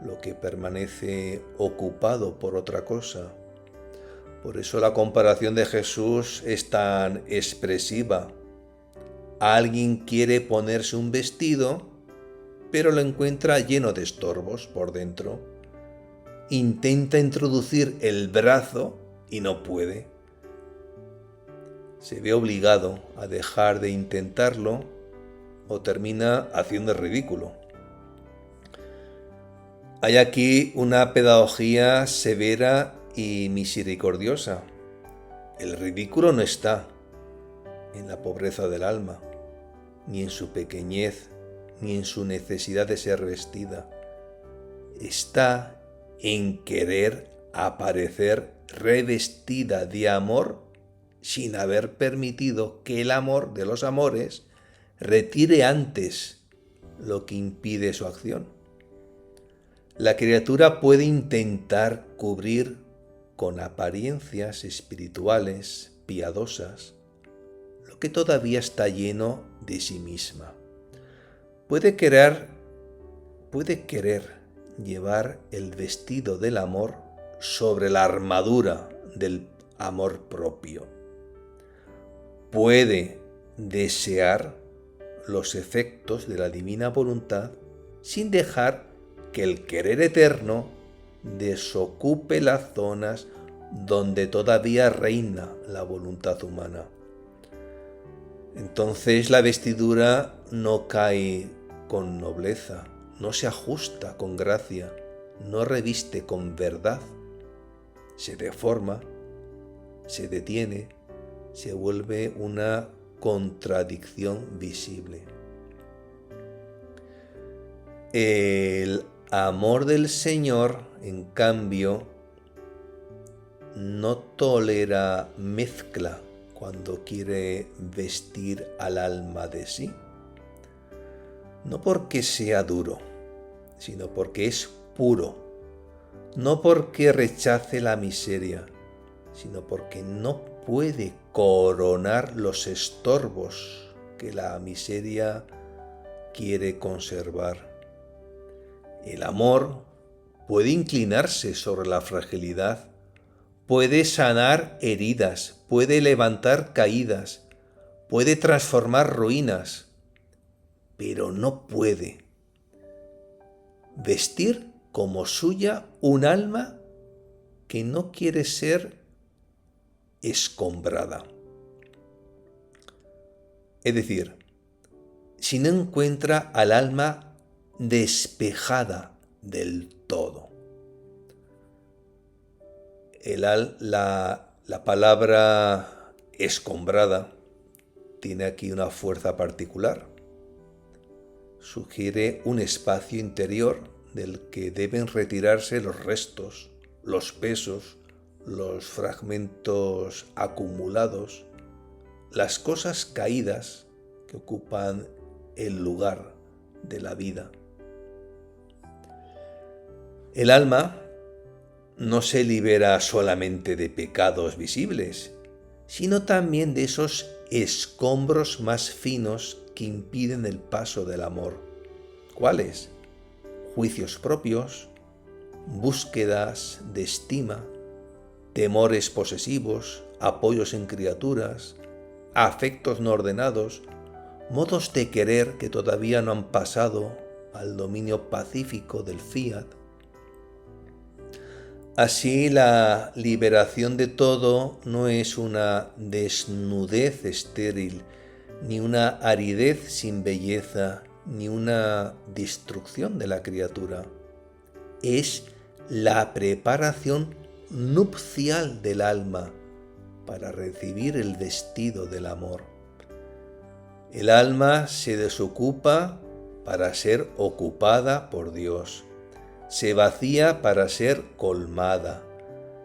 lo que permanece ocupado por otra cosa. Por eso la comparación de Jesús es tan expresiva. Alguien quiere ponerse un vestido, pero lo encuentra lleno de estorbos por dentro. Intenta introducir el brazo y no puede. Se ve obligado a dejar de intentarlo o termina haciendo el ridículo. Hay aquí una pedagogía severa y misericordiosa. El ridículo no está en la pobreza del alma, ni en su pequeñez, ni en su necesidad de ser vestida. Está en querer aparecer revestida de amor sin haber permitido que el amor de los amores retire antes lo que impide su acción. La criatura puede intentar cubrir con apariencias espirituales, piadosas, lo que todavía está lleno de sí misma. Puede querer llevar el vestido del amor sobre la armadura del amor propio. Puede desear los efectos de la divina voluntad sin dejar que el querer eterno desocupe las zonas donde todavía reina la voluntad humana. Entonces la vestidura no cae con nobleza, no se ajusta con gracia, no reviste con verdad, se deforma, se detiene, se vuelve una contradicción visible. El amor del Señor, en cambio, no tolera mezcla cuando quiere vestir al alma de sí. No porque sea duro, sino porque es puro. No porque rechace la miseria, sino porque no puede coronar los estorbos que la miseria quiere conservar. El amor puede inclinarse sobre la fragilidad, puede sanar heridas, puede levantar caídas, puede transformar ruinas, pero no puede vestir como suya un alma que no quiere ser escombrada. Es decir, si no encuentra al alma despejada del todo. La palabra escombrada tiene aquí una fuerza particular. Sugiere un espacio interior del que deben retirarse los restos, los pesos, los fragmentos acumulados, las cosas caídas que ocupan el lugar de la vida. El alma no se libera solamente de pecados visibles, sino también de esos escombros más finos que impiden el paso del amor. ¿Cuáles? Juicios propios, búsquedas de estima, temores posesivos, apoyos en criaturas, afectos no ordenados, modos de querer que todavía no han pasado al dominio pacífico del fiat. Así, la liberación de todo no es una desnudez estéril, ni una aridez sin belleza, ni una destrucción de la criatura. Es la preparación nupcial del alma para recibir el vestido del amor. El alma se desocupa para ser ocupada por Dios. Se vacía para ser colmada.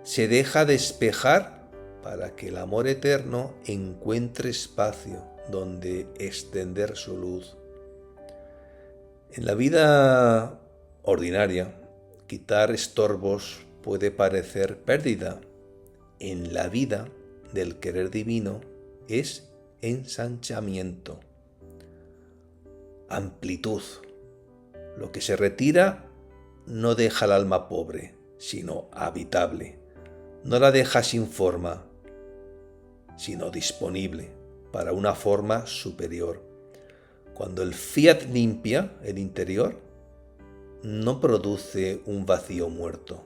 Se deja despejar para que el amor eterno encuentre espacio donde extender su luz. En la vida ordinaria, quitar estorbos puede parecer pérdida. En la vida del querer divino es ensanchamiento, amplitud. Lo que se retira no deja al alma pobre, sino habitable. No la deja sin forma, sino disponible para una forma superior. Cuando el fiat limpia el interior, no produce un vacío muerto,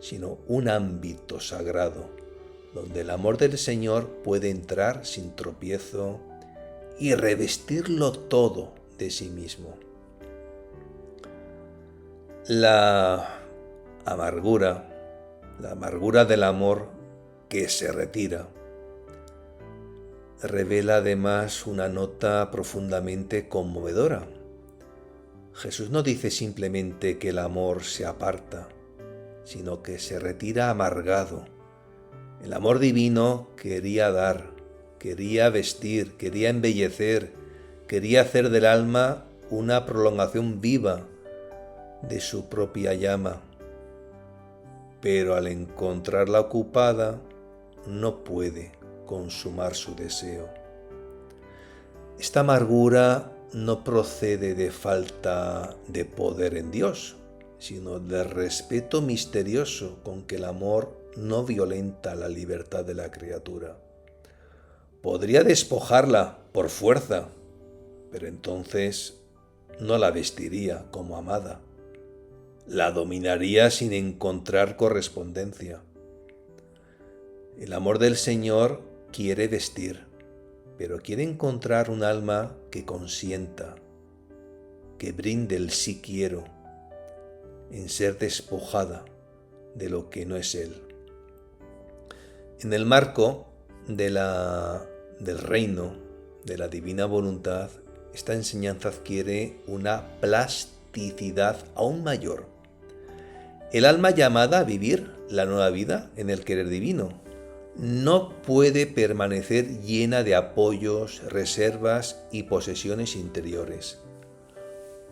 sino un ámbito sagrado, donde el amor del Señor puede entrar sin tropiezo y revestirlo todo de sí mismo. La amargura del amor que se retira, revela además una nota profundamente conmovedora. Jesús no dice simplemente que el amor se aparta, sino que se retira amargado. El amor divino quería dar, quería vestir, quería embellecer, quería hacer del alma una prolongación viva de su propia llama. Pero al encontrarla ocupada, no puede consumar su deseo. Esta amargura no procede de falta de poder en Dios, sino del respeto misterioso con que el amor no violenta la libertad de la criatura. Podría despojarla por fuerza, pero entonces no la vestiría como amada. La dominaría sin encontrar correspondencia. El amor del Señor quiere vestir, pero quiere encontrar un alma que consienta, que brinde el sí quiero, en ser despojada de lo que no es Él. En el marco del reino, de la divina voluntad, esta enseñanza adquiere una plasticidad aún mayor. El alma llamada a vivir la nueva vida en el querer divino no puede permanecer llena de apoyos, reservas y posesiones interiores,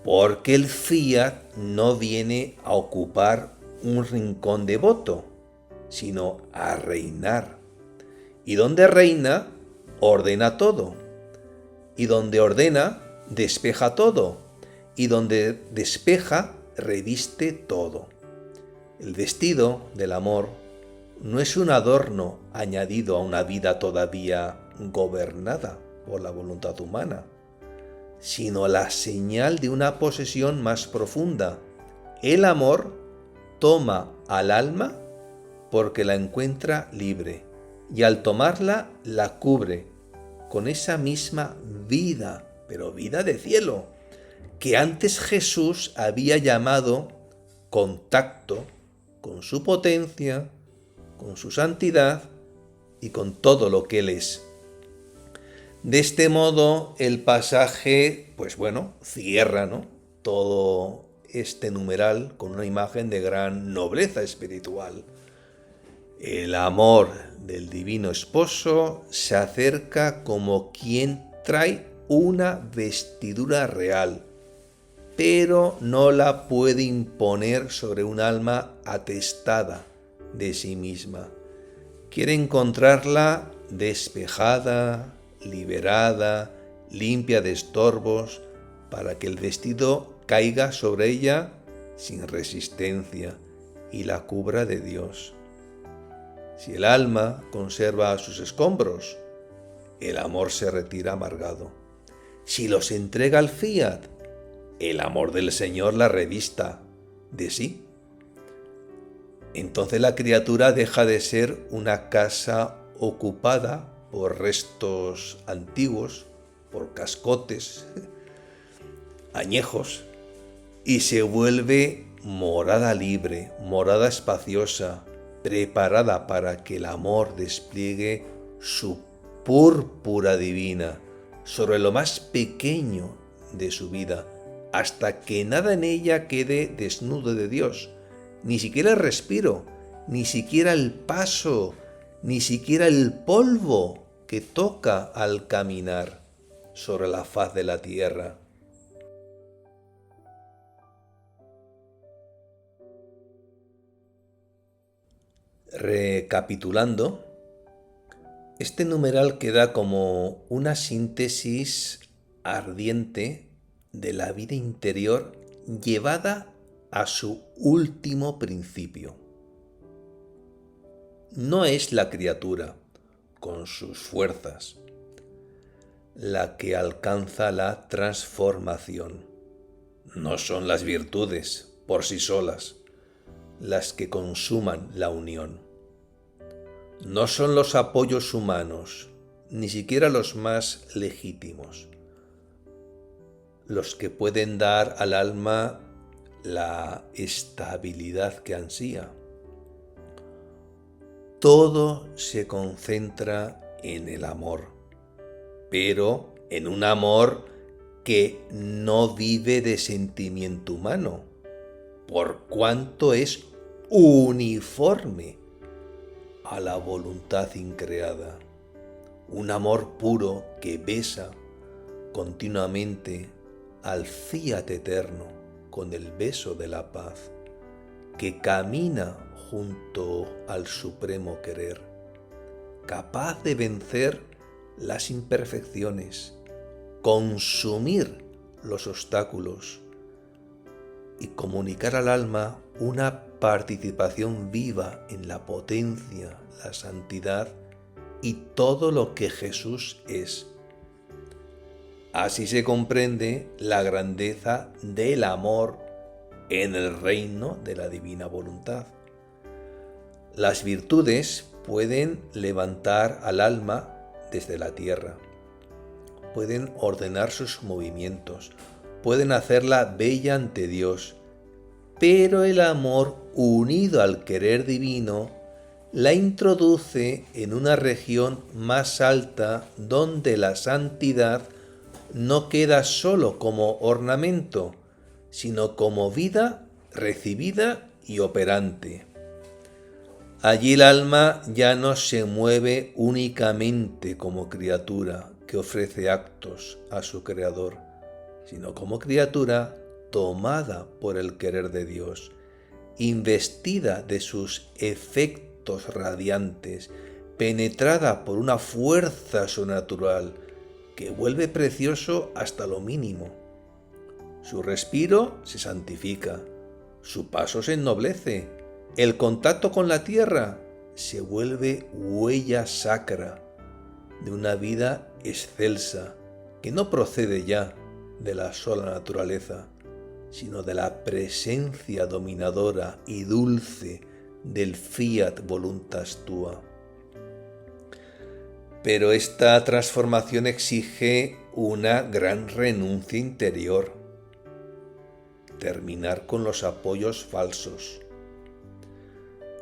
porque el fiat no viene a ocupar un rincón devoto, sino a reinar. Y donde reina, ordena todo. Y donde ordena, despeja todo. Y donde despeja, reviste todo. El vestido del amor no es un adorno añadido a una vida todavía gobernada por la voluntad humana, sino la señal de una posesión más profunda. El amor toma al alma porque la encuentra libre, y al tomarla la cubre con esa misma vida, pero vida de cielo, que antes Jesús había llamado contacto con su potencia, con su santidad y con todo lo que Él es. De este modo el pasaje, cierra, todo este numeral con una imagen de gran nobleza espiritual. El amor del divino esposo se acerca como quien trae una vestidura real, pero no la puede imponer sobre un alma atestada de sí misma. Quiere encontrarla despejada, liberada, limpia de estorbos, para que el vestido caiga sobre ella sin resistencia y la cubra de Dios. Si el alma conserva sus escombros, el amor se retira amargado. Si los entrega al fiat, el amor del Señor la revista de sí. Entonces la criatura deja de ser una casa ocupada por restos antiguos por cascotes, añejos, y se vuelve morada libre, morada espaciosa, preparada para que el amor despliegue su púrpura divina sobre lo más pequeño de su vida, hasta que nada en ella quede desnudo de Dios, ni siquiera el respiro, ni siquiera el paso, ni siquiera el polvo que toca al caminar sobre la faz de la tierra. Recapitulando, este numeral queda como una síntesis ardiente de la vida interior llevada a su último principio. No es la criatura, con sus fuerzas, la que alcanza la transformación. No son las virtudes, por sí solas, las que consuman la unión. No son los apoyos humanos, ni siquiera los más legítimos, los que pueden dar al alma la estabilidad que ansía. Todo se concentra en el amor, pero en un amor que no vive de sentimiento humano, por cuanto es uniforme a la voluntad increada. Un amor puro que besa continuamente al fiat eterno con el beso de la paz, que camina junto al supremo querer, capaz de vencer las imperfecciones, consumir los obstáculos y comunicar al alma una participación viva en la potencia, la santidad y todo lo que Jesús es. Así se comprende la grandeza del amor en el reino de la divina voluntad. Las virtudes pueden levantar al alma desde la tierra, pueden ordenar sus movimientos, pueden hacerla bella ante Dios, pero el amor unido al querer divino la introduce en una región más alta donde la santidad no queda solo como ornamento, sino como vida recibida y operante. Allí el alma ya no se mueve únicamente como criatura que ofrece actos a su Creador, sino como criatura tomada por el querer de Dios, investida de sus efectos radiantes, penetrada por una fuerza sobrenatural que vuelve precioso hasta lo mínimo. Su respiro se santifica, su paso se ennoblece, el contacto con la tierra se vuelve huella sacra de una vida excelsa que no procede ya de la sola naturaleza, sino de la presencia dominadora y dulce del fiat voluntas tua. Pero esta transformación exige una gran renuncia interior, terminar con los apoyos falsos.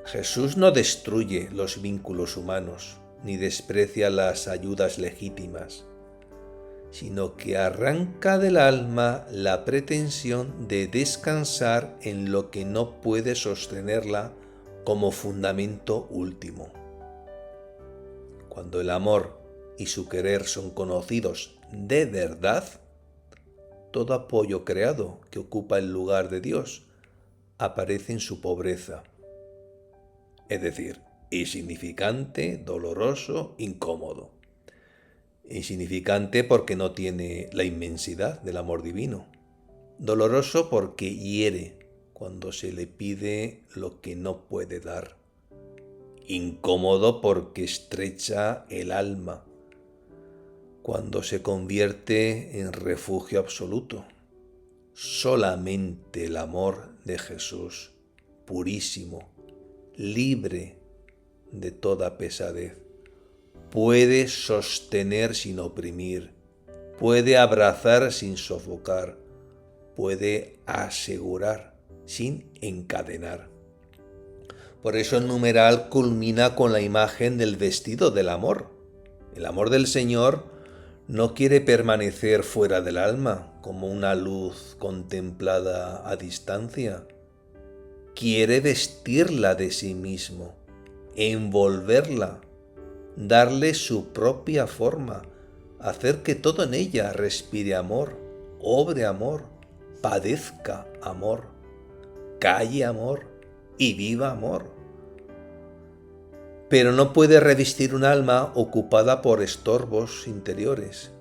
Jesús no destruye los vínculos humanos, ni desprecia las ayudas legítimas, sino que arranca del alma la pretensión de descansar en lo que no puede sostenerla como fundamento último. Cuando el amor y su querer son conocidos de verdad, todo apoyo creado que ocupa el lugar de Dios aparece en su pobreza, es decir, insignificante, doloroso, incómodo. Insignificante porque no tiene la inmensidad del amor divino. Doloroso porque hiere cuando se le pide lo que no puede dar. Incómodo porque estrecha el alma cuando se convierte en refugio absoluto. Solamente el amor de Jesús, purísimo, libre de toda pesadez, puede sostener sin oprimir, puede abrazar sin sofocar, puede asegurar sin encadenar. Por eso el numeral culmina con la imagen del vestido del amor. El amor del Señor no quiere permanecer fuera del alma como una luz contemplada a distancia. Quiere vestirla de sí mismo, envolverla, darle su propia forma, hacer que todo en ella respire amor, obre amor, padezca amor, calle amor y viva amor. Pero no puede revestir un alma ocupada por estorbos interiores,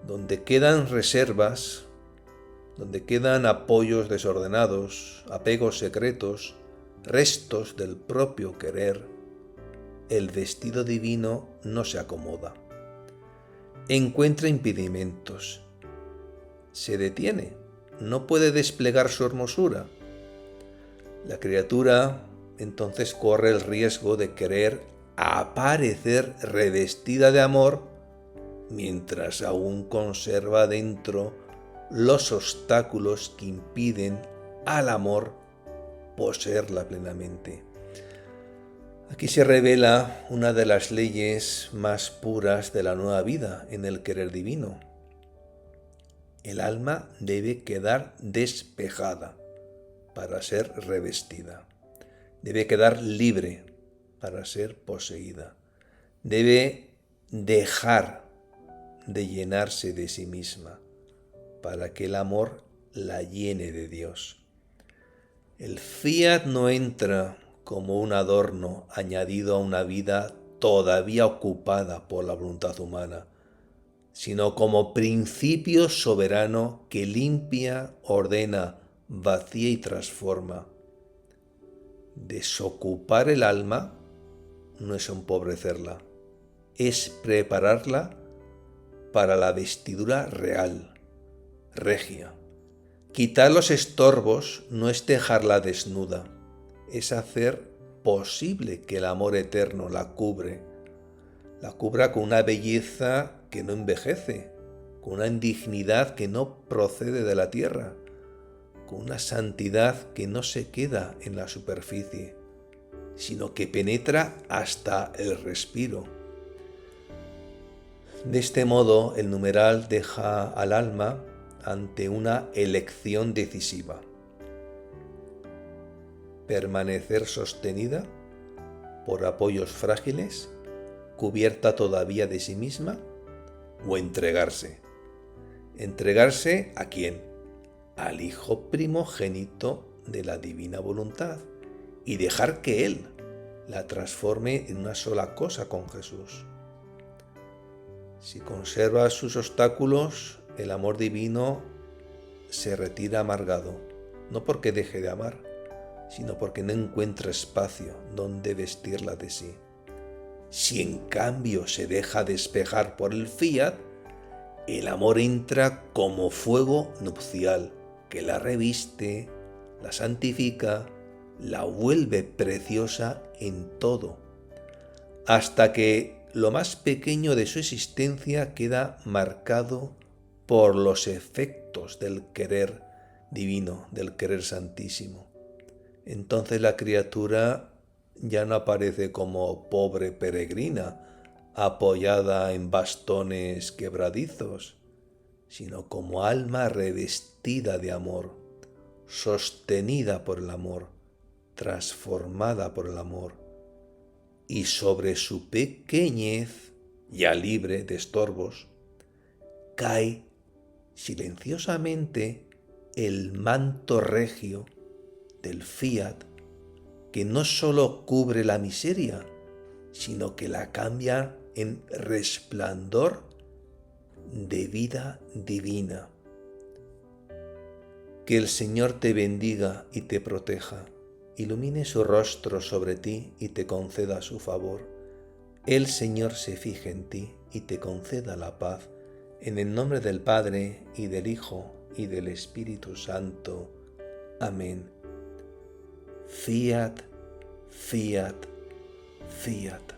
donde quedan reservas, donde quedan apoyos desordenados, apegos secretos, restos del propio querer. El vestido divino no se acomoda. Encuentra impedimentos. Se detiene. No puede desplegar su hermosura. La criatura entonces corre el riesgo de querer aparecer revestida de amor mientras aún conserva dentro los obstáculos que impiden al amor poseerla plenamente. Aquí se revela una de las leyes más puras de la nueva vida en el querer divino. El alma debe quedar despejada para ser revestida. Debe quedar libre para ser poseída. Debe dejar de llenarse de sí misma para que el amor la llene de Dios. El fiat no entra como un adorno añadido a una vida todavía ocupada por la voluntad humana, sino como principio soberano que limpia, ordena, vacía y transforma. Desocupar el alma no es empobrecerla, es prepararla para la vestidura real, regia. Quitar los estorbos no es dejarla desnuda, es hacer posible que el amor eterno la cubra con una belleza que no envejece, con una indignidad que no procede de la tierra, con una santidad que no se queda en la superficie, sino que penetra hasta el respiro. De este modo, el numeral deja al alma ante una elección decisiva: permanecer sostenida por apoyos frágiles, cubierta todavía de sí misma, o entregarse. ¿Entregarse a quién? Al Hijo primogénito de la divina voluntad, y dejar que Él la transforme en una sola cosa con Jesús. Si conserva sus obstáculos, el amor divino se retira amargado, no porque deje de amar, sino porque no encuentra espacio donde vestirla de sí. Si en cambio se deja despejar por el fiat, el amor entra como fuego nupcial que la reviste, la santifica, la vuelve preciosa en todo, hasta que lo más pequeño de su existencia queda marcado por los efectos del querer divino, del querer santísimo. Entonces la criatura ya no aparece como pobre peregrina apoyada en bastones quebradizos, sino como alma revestida de amor, sostenida por el amor, transformada por el amor, y sobre su pequeñez, ya libre de estorbos, cae silenciosamente el manto regio del fiat, que no sólo cubre la miseria, sino que la cambia en resplandor de vida divina. Que el Señor te bendiga y te proteja, ilumine su rostro sobre ti y te conceda su favor. El Señor se fije en ti y te conceda la paz. En el nombre del Padre, y del Hijo, y del Espíritu Santo. Amén. Fiat, fiat, fiat.